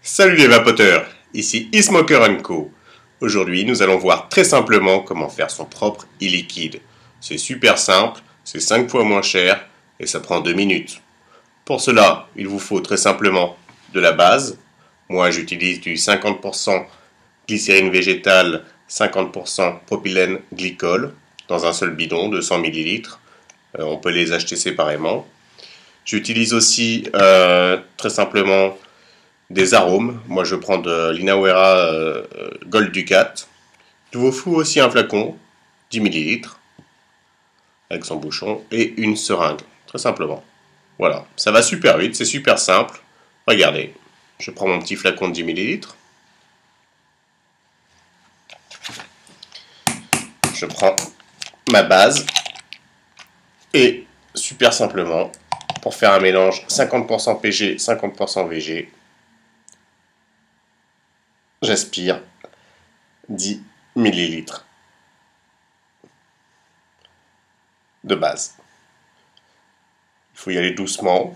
Salut les vapoteurs, ici eSmoker & Co. Aujourd'hui, nous allons voir très simplement comment faire son propre e-liquide. C'est super simple, c'est 5 fois moins cher et ça prend 2 minutes. Pour cela, il vous faut très simplement de la base. Moi, j'utilise du 50% glycérine végétale, 50% propylène glycol dans un seul bidon de 100 ml. On peut les acheter séparément. J'utilise aussi très simplement des arômes. Moi, je prends de l'Inawera Gold Ducat. Il vous faut aussi un flacon, 10 ml, avec son bouchon, et une seringue, très simplement. Voilà, ça va super vite, c'est super simple. Regardez, je prends mon petit flacon de 10 ml. Je prends ma base, et super simplement, pour faire un mélange 50% PG, 50% VG, j'aspire 10 ml de base. Il faut y aller doucement.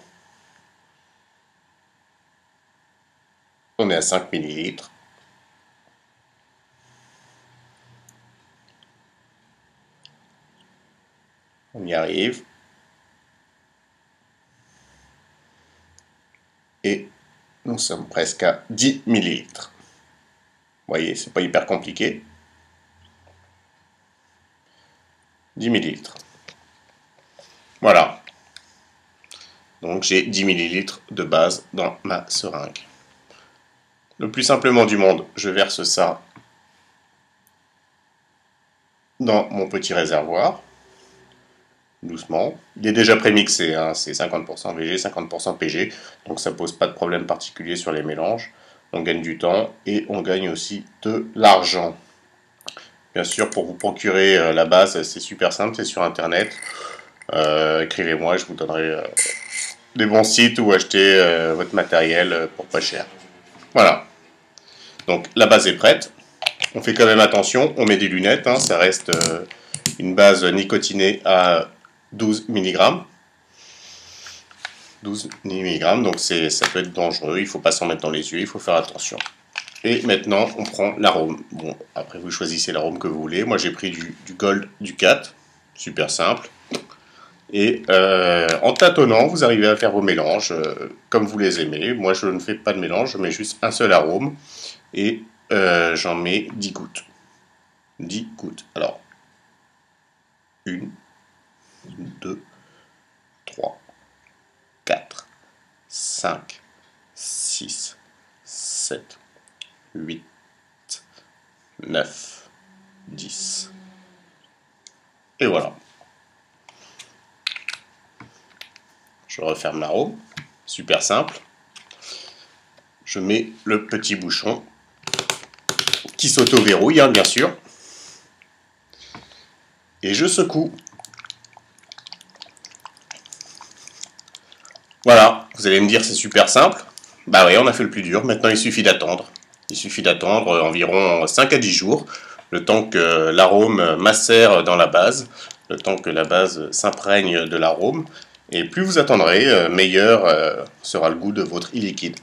On est à 5 ml. On y arrive. Et nous sommes presque à 10 ml. Vous voyez, c'est pas hyper compliqué. 10 ml. Voilà. Donc j'ai 10 ml de base dans ma seringue. Le plus simplement du monde, je verse ça dans mon petit réservoir. Doucement. Il est déjà prémixé, hein, c'est 50% VG, 50% PG, donc ça pose pas de problème particulier sur les mélanges. On gagne du temps et on gagne aussi de l'argent. Bien sûr, pour vous procurer la base, c'est super simple, c'est sur internet. Écrivez-moi, je vous donnerai des bons sites où acheter votre matériel pour pas cher. Voilà. Donc la base est prête. On fait quand même attention, on met des lunettes, hein, ça reste une base nicotinée à 12 mg. 12 mg, donc ça peut être dangereux, il ne faut pas s'en mettre dans les yeux, il faut faire attention. Et maintenant, on prend l'arôme. Bon, après vous choisissez l'arôme que vous voulez. Moi j'ai pris du Gold Ducat, super simple. Et en tâtonnant, vous arrivez à faire vos mélanges comme vous les aimez. Moi je ne fais pas de mélange, je mets juste un seul arôme. Et j'en mets 10 gouttes. 10 gouttes. Alors, 1, 2, 3, 4, 5, 6, 7, 8, 9, 10. Et voilà. Je referme l'arôme. Super simple. Je mets le petit bouchon qui s'auto-verrouille, hein, bien sûr. Et je secoue. Voilà, vous allez me dire c'est super simple. Bah oui, on a fait le plus dur, maintenant il suffit d'attendre. Il suffit d'attendre environ 5 à 10 jours, le temps que l'arôme macère dans la base, le temps que la base s'imprègne de l'arôme. Et plus vous attendrez, meilleur sera le goût de votre e-liquide.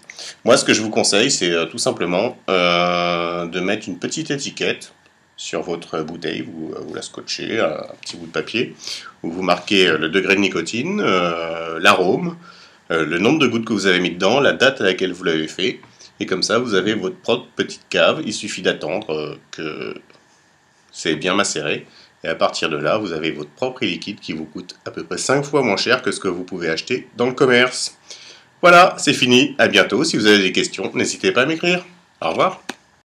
Moi, ce que je vous conseille, c'est tout simplement de mettre une petite étiquette sur votre bouteille. Vous la scotchez, un petit bout de papier, où vous marquez le degré de nicotine, l'arôme, le nombre de gouttes que vous avez mis dedans, la date à laquelle vous l'avez fait. Et comme ça, vous avez votre propre petite cave. Il suffit d'attendre que c'est bien macéré. Et à partir de là, vous avez votre propre liquide qui vous coûte à peu près 5 fois moins cher que ce que vous pouvez acheter dans le commerce. Voilà, c'est fini. À bientôt. Si vous avez des questions, n'hésitez pas à m'écrire. Au revoir.